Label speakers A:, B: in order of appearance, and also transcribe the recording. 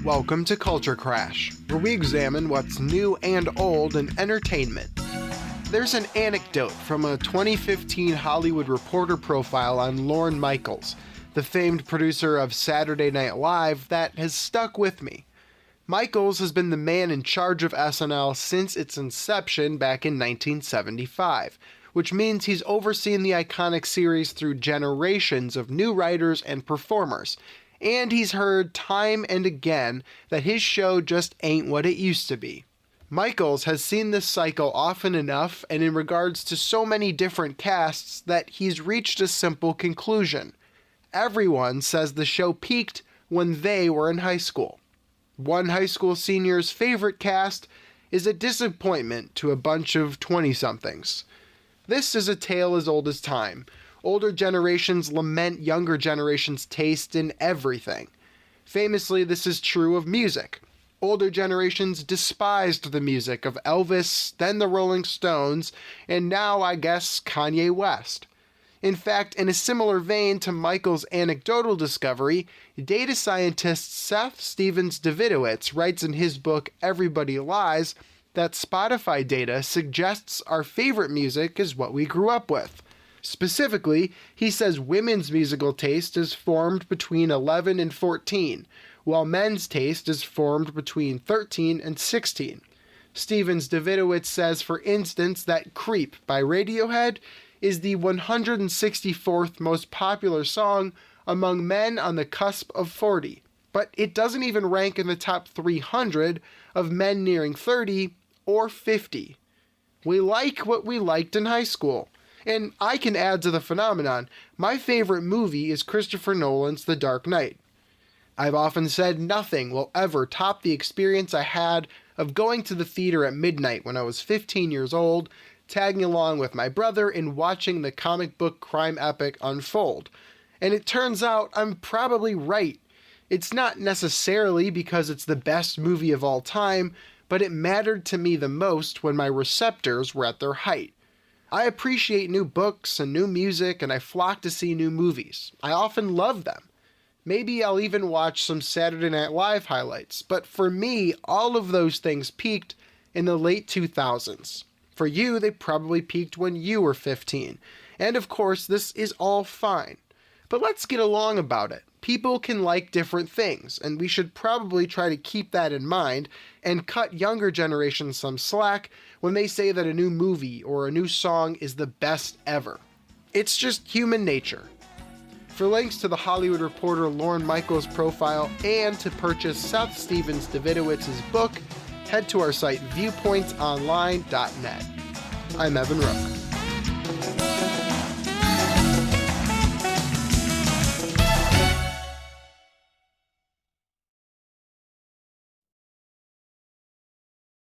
A: Welcome to Culture Crash, where we examine what's new and old in entertainment. There's an anecdote from a 2015 Hollywood Reporter profile on Lorne Michaels, the famed producer of Saturday Night Live, that has stuck with me. Michaels has been the man in charge of SNL since its inception back in 1975, which means he's overseen the iconic series through generations of new writers and performers, and he's heard time and again that his show just ain't what it used to be. Michaels has seen this cycle often enough and in regards to so many different casts that he's reached a simple conclusion. Everyone says the show peaked when they were in high school. One high school senior's favorite cast is a disappointment to a bunch of 20-somethings. This is a tale as old as time. Older generations lament younger generations' taste in everything. Famously, this is true of music. Older generations despised the music of Elvis, then the Rolling Stones, and now, I guess, Kanye West. In fact, in a similar vein to Michael's anecdotal discovery, data scientist Seth Stephens-Davidowitz writes in his book Everybody Lies that Spotify data suggests our favorite music is what we grew up with. Specifically, he says women's musical taste is formed between 11 and 14, while men's taste is formed between 13 and 16. Stephens-Davidowitz says, for instance, that Creep by Radiohead is the 164th most popular song among men on the cusp of 40, but it doesn't even rank in the top 300 of men nearing 30 or 50. We like what we liked in high school. And I can add to the phenomenon, my favorite movie is Christopher Nolan's The Dark Knight. I've often said nothing will ever top the experience I had of going to the theater at midnight when I was 15 years old, tagging along with my brother and watching the comic book crime epic unfold. And it turns out I'm probably right. It's not necessarily because it's the best movie of all time, but it mattered to me the most when my receptors were at their height. I appreciate new books and new music, and I flock to see new movies. I often love them. Maybe I'll even watch some Saturday Night Live highlights, but for me, all of those things peaked in the late 2000s. For you, they probably peaked when you were 15. And of course, this is all fine. But let's get along about it. People can like different things, and we should probably try to keep that in mind and cut younger generations some slack when they say that a new movie or a new song is the best ever. It's just human nature. For links to the Hollywood Reporter Lorne Michaels profile and to purchase Seth Stephens-Davidowitz's book, head to our site viewpointsonline.net. I'm Evan Rook.